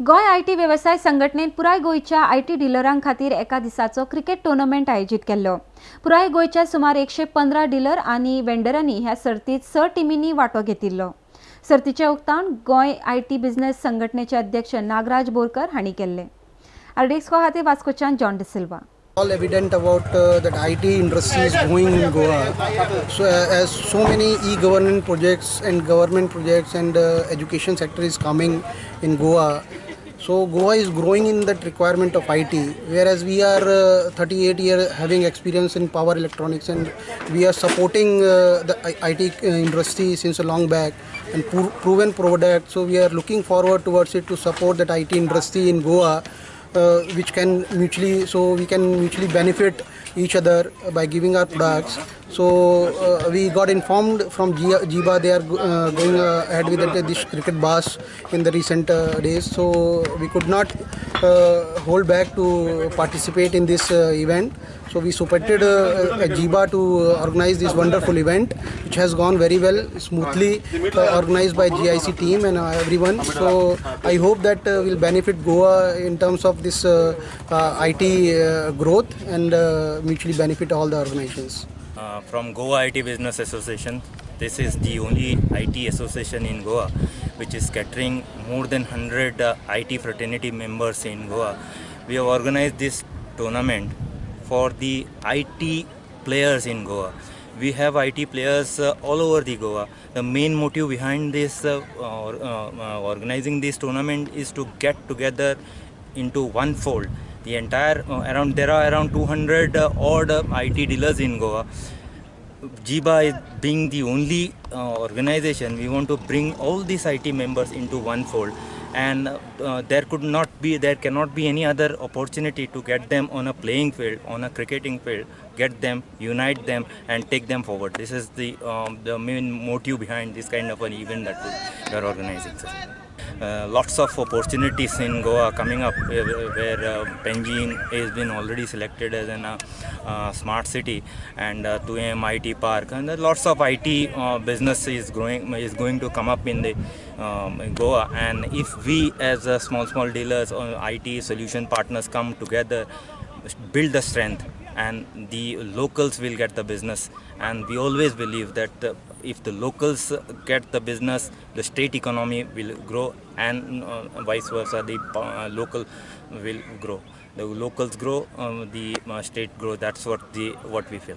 गोय आयटी वेवसाय संघटनेन पुराय गोयच्या आयटी डिलरां खातीर एका दिसाचो क्रिकेट टुर्नामेंट आयोजीत केल्लो. पुराय गोयच्या सुमार 115 डिलर आनी वेंडरांनी ह्या सर्तीत 6 टिमींनी वांटो घेतिल्लो. सर्तीचे उक्तावण गोय आयटी बिझनेस संघटनेचे अध्यक्ष नागराज बोरकर हांणी केल्ले. आरडीएक्सको खातीर वास्कोच्यान John D'Silva. All evident about that IT industry is growing in Goa. So as so many e-government projects and government projects and education sector is coming in Goa. So Goa is growing in that requirement of IT, whereas we are 38 years having experience in power electronics, and we are supporting the IT industry since a long back and proven product. So we are looking forward towards it to support that IT industry in Goa. Which can we can mutually benefit each other by giving our products. So we got informed from Jiba they are going ahead with this cricket bash in the recent days. So we could not hold back to participate in this event. So we supported Jiba to organize this wonderful event, which has gone very well, smoothly organized by GIC team and everyone. So I hope that will benefit Goa in terms of this IT growth and mutually benefit all the organizations. From Goa IT Business Association, this is the only IT association in Goa which is catering more than 100 IT fraternity members in Goa. We have organized this tournament for the IT players in Goa. We have IT players all over the Goa. The main motive behind this organizing this tournament is to get together into one fold. The entire there are around 200 odd IT dealers in Goa. Jiba is being the only organization. We want to bring all these IT members into one fold, and there cannot be any other opportunity to get them on a playing field, on a cricketing field, get them, unite them, and take them forward. This is the main motive behind this kind of an event that we are organizing. Lots of opportunities in Goa coming up, where Penjin has been already selected as a smart city, and 2M IT Park, and lots of IT business is going to come up in the in Goa. And if we as small dealers or IT solution partners come together, build the strength, and the locals will get the business. And we always believe that if the locals get the business, the state economy will grow, and vice versa, the local will grow. The locals grow, the state grow. That's what we feel.